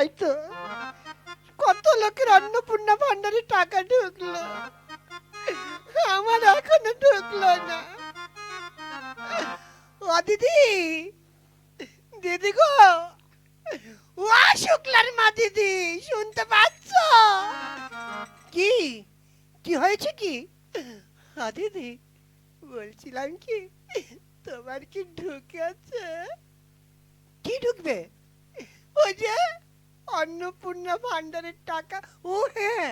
তাই তো, কত লোকের অন্নপূর্ণা ভান্ডারে টাকা ঢুকলো, আমার এখনো ঢুকলো না। ও দিদি, দিদি গো, ও শুক্লার মা দিদি, শুনতে পাচ্ছ? কি কি হয়েছে কি? দিদি বলছিলাম কি, তোমার কি ঢুকেছে? কি ঢুকবে? ওই যে অন্নপূর্ণা ভান্ডারের টাকা। ও হ্যাঁ,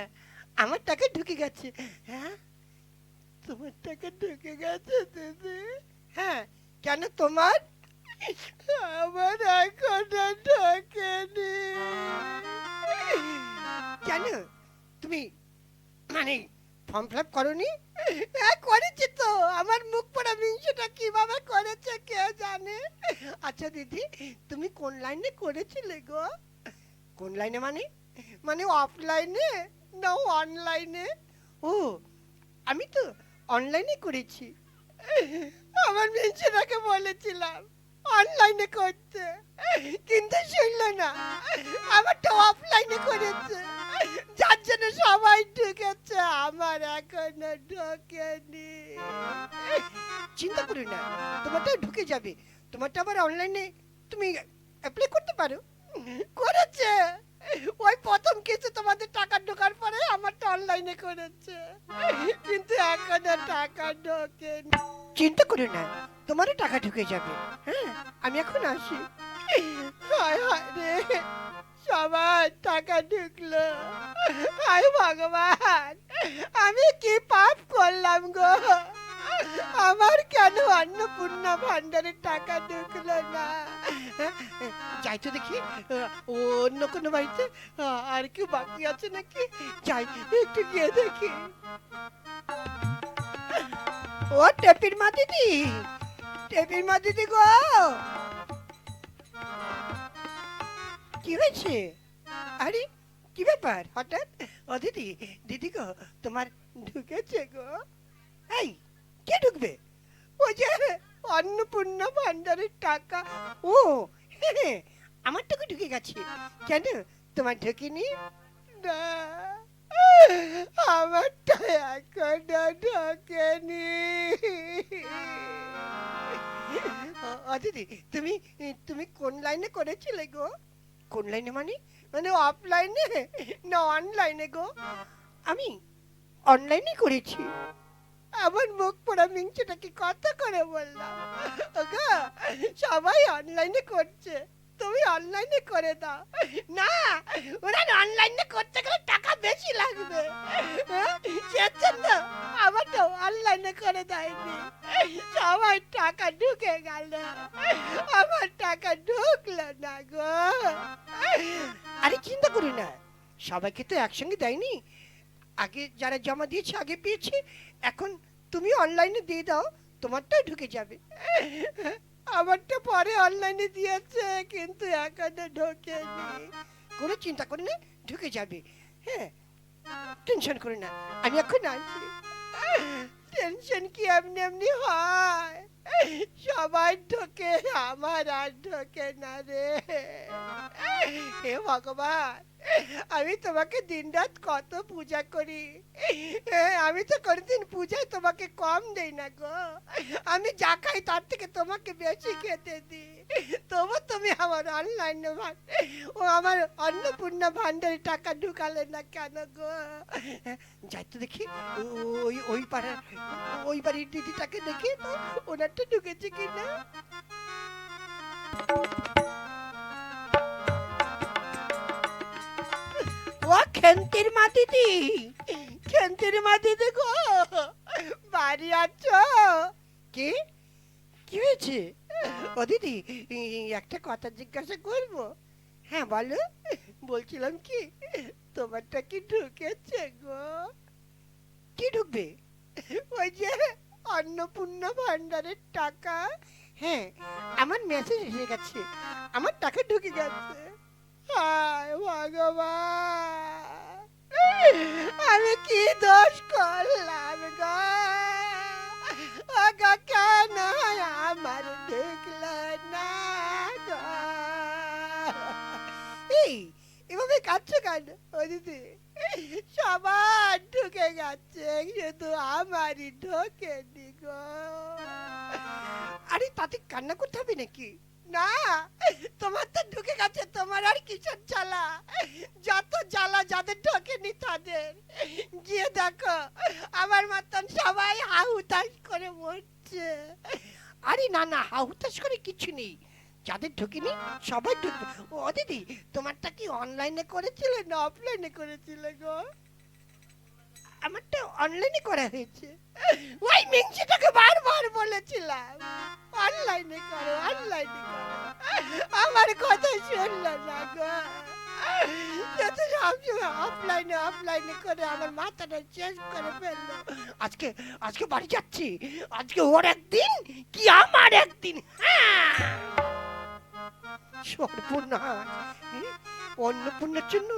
আমার টাকা ঢুকে গেছে। হ্যাঁ, তোমার টাকা ঢুকে গেছে দিদি? হ্যাঁ, কেন তোমার? আমার এখনো ঢোকেনি। কেন তুমি মানে ফর্ম ফিল আপ করনি? হ্যাঁ করেছি তো, আমার মুখ পড়া মিংসটা কিভাবে করেছে কে জানে। আচ্ছা দিদি, তুমি কোন লাইনে করেছিলে গো? কোন লাইনে মানে? মানে অফলাইনে না অনলাইনে? ও, আমি তো অনলাইনে করেছি। আমার মিংসটাকে বলেছিলাম অনলাইনে করতে, কিন্তু শুনলো না, আমারটা অফলাইনে করেছে, যার জন্য সবাই ঢুকেছে, আমার এখনো ঢোকেনি। চিন্তা করি না, তোমারটা ঢুকে যাবে। তোমারটা আবার অনলাইনে তুমি অ্যাপ্লাই করতে পারো। করেছে, ওই প্রথম কিছু তোমাদের টাকা ঢোকার পরে আমারটা অনলাইনে করেছে, কিন্তু এখনো টাকা ঢোকেনি। চিন্তা করো না, তোমারও টাকা ঢুকে যাবে। হ্যাঁ, আমি এখন আসি। হায় হায় রে, সবার টাকা ঢুকলো। হায় ভগবান, আমি কি পাপ করলাম গো? আমার কেন অন্নপূর্ণা ভান্ডারের টাকা ঢুকলো না? যাই তো দেখি, অন্য কোনো বাড়িতে আর কেউ বাকি আছে নাকি, যাই একটু গিয়ে দেখি। ও টেপির মা দিদি, টেপির মা দিদি গো, কি হয়েছে? আরে কি ব্যাপার হঠাৎ? ও দিদি, দিদি গো, তোমার ঢুকেছে গো। এই, কে ঢুকবে? ওই যে অন্নপূর্ণা ভান্ডারের টাকা। ও হ্যাঁ, আমার টাকা ঢুকে গেছে। কেন তোমার ঢুকেনি? না, আমারটা এখনো ঢোকেনি। দিদি, তুমি তুমি কোন লাইনে করেছিলে গো? কোন লাইনে মানে? মানে অফলাইনে না অনলাইনে গো? আমি অনলাইনে করেছি। আমার মুখ পোড়া মিংচুটাকে কত করে বললাম, ওগো সবাই অনলাইনে করছে, তুমি অনলাইনে করে দাও না। ওরা অনলাইনে করতে গেলে টাকা বেশি লাগবে, সেজন্য আমার তো অনলাইনে করে দেয়নি। সবাই টাকা ঢুকে গেল, আমার টাকা ঢুকলো না গো। আরে চিন্তা করি না, সবাইকে তো একসঙ্গে দেয়নি। আগে যারা জমা দিয়েছে আগে পেয়েছে, এখন তুমি অনলাইনে দিয়ে দাও, তোমারটাই ঢুকে যাবে। আমারটা পরে অনলাইনে দিয়েছে, কিন্তু এখনো ঢোকেনি। কোনো চিন্তা করে না, ঢুকে যাবে। হ্যাঁ, টেনশন করে না, আমি এখন আসি। টেনশন কি এমনি এমনি হয়? সবাই ঢোকে, আমার আর ঢোকে না রে। হে ভগবান, আমি তোমাকে দিনরাত কত পূজা করি, আমি তো কোনদিন পূজায় তোমাকে কম দেই না গো। আমি যা খাই তার থেকে তোমাকে বেশি খেতে দিই, তবু তুমি আমার অনলাইন ও আমার অন্নপূর্ণা ভান্ডারে টাকা ঢুকালে না কেন গো? যাই তো দেখি, ওই ওই পাড়ার ওই বাড়ির দিদিটাকে দেখি তো, ওনারটা ঢুকেছে কিনা। ও খেন্তির মা দিদি, খেন্তির মা দিদি গো, বাড়ি আছো? কি কি হয়েছে? ও দিদি, একটা কথা জিজ্ঞাসা করবো? হ্যাঁ বলো। বলছিলাম কি, তোমারটা কি ঢুকেছে গো? কি ঢুকবে? ওই যে অন্নপূর্ণা ভান্ডারের টাকা। হ্যাঁ, আমার মেসেজ এসে গেছে, আমার টাকা ঢুকে গেছে। হায় ভগবান, আমি কি দোষ করলাম গো? ওগো কেন আমার ঢুকলো না গো? এই এভাবে কাঁদছো কেন? ও দিদি, সবার ঢুকে গেছে, শুধু আমারই ঢোকেনি গো। আরে তাতে কান্না করতে হবে নাকি? না, তোমার তো ঢুকে গেছে, তোমার আর কিসের জ্বালা? যত জ্বালা যাদের ঢোকেনি তাদের। গিয়ে দেখো আমার মতন সবাই হাহুতাশ করে মরছে। আরে না না, হাহুতাশ করে কিছু নেই, যাদের ঢোকেনি সবাই ঢুকবে। ও দিদি, তোমারটা কি অনলাইনে করেছিলে না অফলাইনে করেছিলে গো? আমারটা অনলাইনে করা হয়েছে। ওই মিংসিটাকে বারবার বলেছিলাম অনলাইনে করো, অনলাইনে করো, আমার কথা শুনলো না গো। যত সবসময় অফলাইনে অফলাইনে করে আমার মাথাটা চেঞ্জ করে ফেললো। আজকে আজকে বাড়ি যাচ্ছি, আজকে ওর একদিন কি আমার একদিন। হ্যাঁ, সর্বনাশ! অন্নপূর্ণার জন্য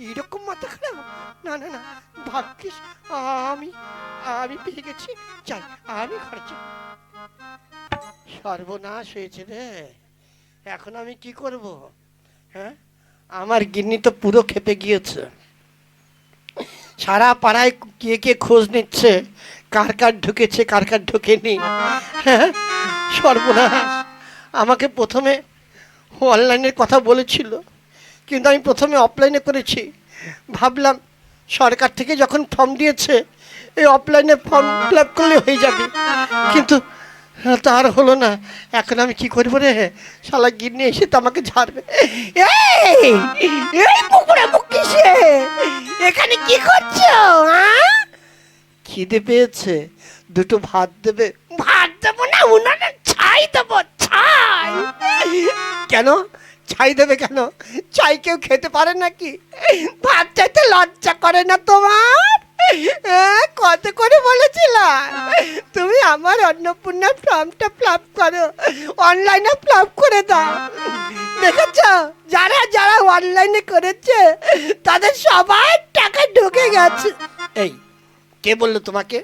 এরকম মাথা খারাপ? না না না, ভাগ্যিস আমি আমি পেয়ে গেছি। যাই, আমি ঘরে যাই। সর্বনাশ হয়েছে রে, এখন আমি কি করব? হ্যাঁ, আমার গিন্নি তো পুরো খেপে গিয়েছে। সারা পাড়ায় কে কে খোঁজ নিচ্ছে কার কার ঢুকেছে কার কার ঢোকেনি। হ্যাঁ, সর্বনাশ! আমাকে প্রথমে অনলাইনের কথা বলেছিল, কিন্তু আমি প্রথমে অফলাইনে করেছি। ভাবলাম সরকার থেকে যখন ফর্ম দিয়েছে এই অফলাইনে ফর্ম ফিল আপ করলে হয়ে যাবে, কিন্তু তার হলো না। এখন আমি কি করবো রে? শালা গিন্নি এসে তো আমাকে ঝাড়বে। এই এই পুকুরে মুখ কিসে? এখানে কি করছো? হ্যাঁ, খিদে পেয়েছে, দুটো ভাত দেবে? ভাত দেবো না, উনানে ছাই দেবো, ছাই। কেন ছাই দেবে কেন? ছাই কেউ খেতে পারে নাকি? ভাত চাইতে লজ্জা করে না তোমার? কত করে বলেছিলাম তুমি আমার অন্নপূর্ণার ফর্মটা ফিল আপ করো, অনলাইনে ফিল আপ করে দাও। দেখেছ, যারা যারা অনলাইনে করেছে তাদের সবার টাকা ঢুকে গেছে। এই কে বললো তোমাকে?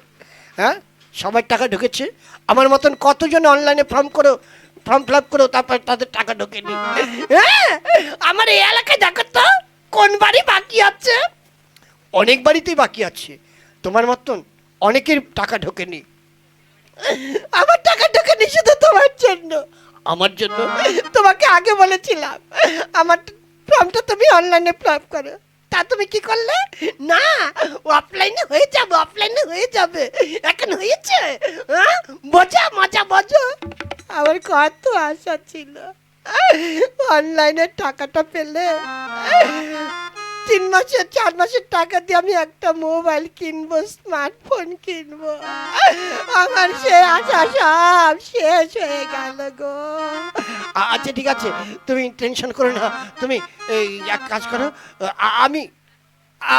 হ্যাঁ, সবার টাকা ঢুকেছে? আমার মতন কতজন অনলাইনে ফর্ম ফিল আপ করো, তারপর তাদের টাকা ঢোকেনি। হ্যাঁ, আমার এই এলাকায় দেখো তো কোন বাড়ি বাকি আছে? অনেক বাড়িতেই বাকি আছে, তোমার মতন অনেকের টাকা ঢোকেনি। আমার টাকা ঢোকেনি শুধু তোমার জন্য। আমার জন্য? তোমাকে আগে বলেছিলাম আমার ফর্মটা তুমি অনলাইনে ফিল আপ করো, তা তুমি কি করলে? না, অফলাইনে হয়ে যাবে, অফলাইনে হয়ে যাবে। এখন হয়েছে? হ্যাঁ, বোঝা, মজা বোঝো। আমার কত আশা ছিল অনলাইনের টাকাটা পেলে 3 মাসের 4 মাসের টাকা দিয়ে আমি একটা মোবাইল কিনবো, স্মার্টফোন কিনবো। আমার সে আশা সব শেষ হয়ে গেল গো। আচ্ছা ঠিক আছে, তুমি টেনশন করো না, তুমি এই এক কাজ করো, আমি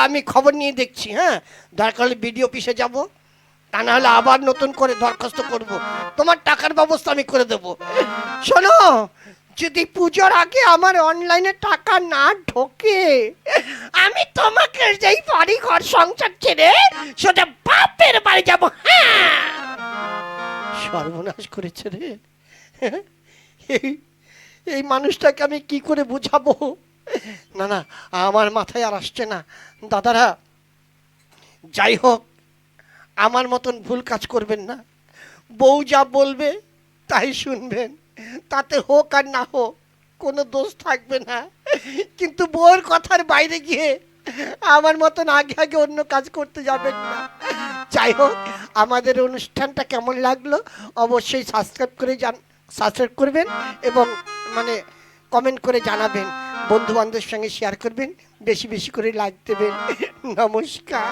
আমি খবর নিয়ে দেখছি। হ্যাঁ, দরকার হলে বিডিও অফিসে যাবো, তা না হলে আবার নতুন করে দরখাস্ত করব, তোমার টাকার ব্যবস্থা আমি করে দেবো। শোনো, যদি পুজোর আগে আমার অনলাইনে টাকা না ঢোকে, আমি তোমাকে যেই বাড়ি ঘর সংসার ছেড়ে সোজা বাপের বাড়ি যাব। হ্যাঁ, সর্বনাশ করেছে রে। এই মানুষটাকে আমি কি করে বুঝাবো? না না, আমার মাথায় আর আসছে না। দাদারা, যাই হোক, আমার মতন ভুল কাজ করবেন না। বউ যা বলবে তাই শুনবেন, তাতে হোক আর না হোক কোনো দোষ থাকবে না। কিন্তু বউর কথার বাইরে গিয়ে আমার মতন আগে আগে অন্য কাজ করতে যাবেন না। যাই হোক, আমাদের অনুষ্ঠানটা কেমন লাগলো অবশ্যই সাবস্ক্রাইব করবেন এবং মানে কমেন্ট করে জানাবেন, বন্ধু বান্ধবের সঙ্গে শেয়ার করবেন, বেশি বেশি করে লাইক দেবেন। নমস্কার।